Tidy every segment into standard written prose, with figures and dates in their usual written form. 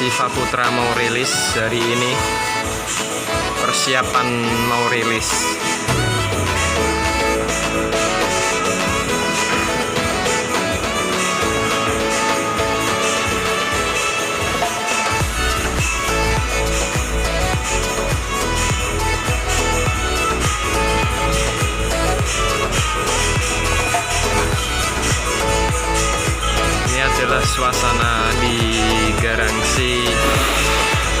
Syifa Putra mau rilis hari ini, persiapan mau rilis. Adalah suasana di Garasi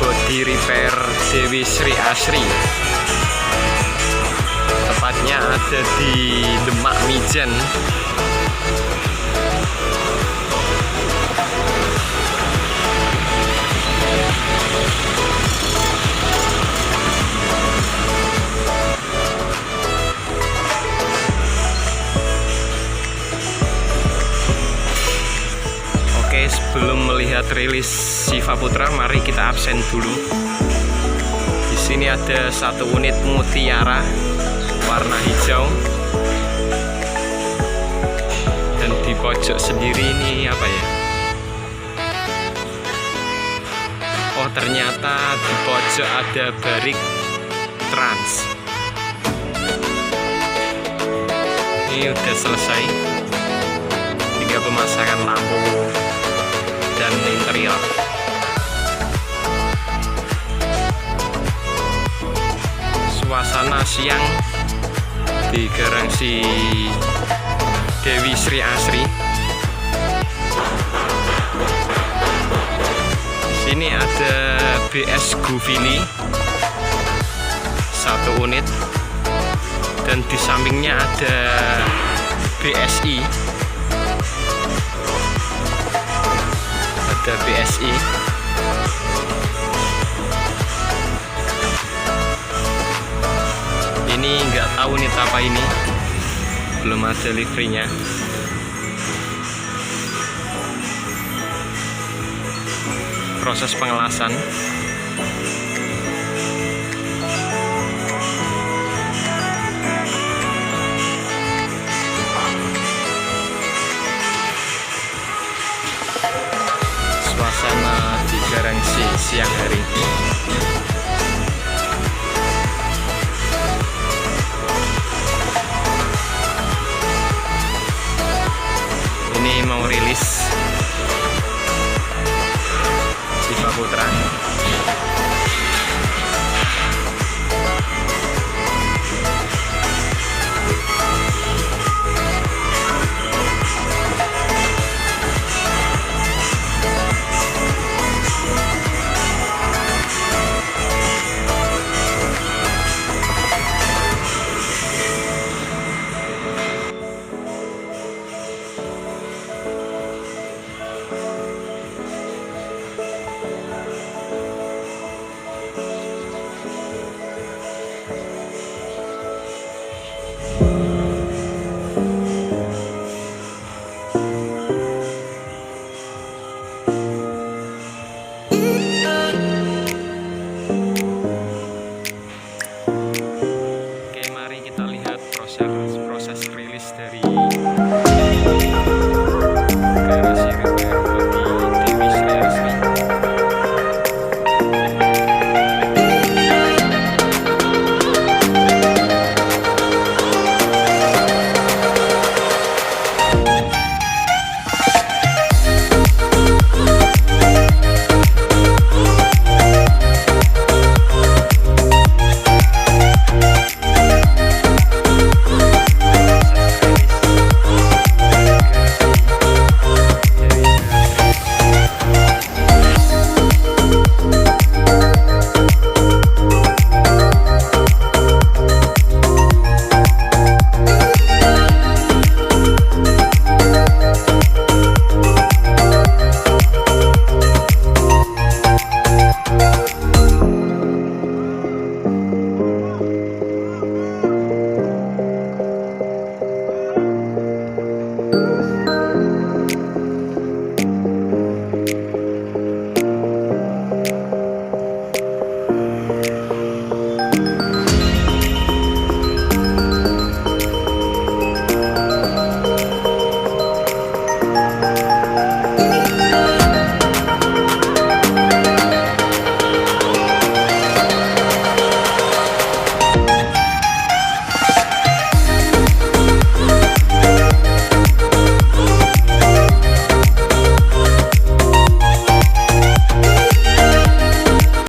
body repair Dwi Sri Asri, tepatnya ada di Demak Mijen. Sebelum melihat rilis Syifa Putra, mari kita absen dulu. Di sini ada satu unit mutiara warna hijau, dan di pojok sendiri ini apa ya? Oh, ternyata di pojok ada barik trans. Ini udah selesai, tinggal pemasangan lampu dan interior. Suasana siang di Garasi Dwi Sri Asri. Di sini ada BS Guvili satu unit, dan di sampingnya ada BSI. Ada BSI. Ini nggak tahu nih apa ini, belum ada liverynya. Proses pengelasan. Suasana di Garasi siang hari.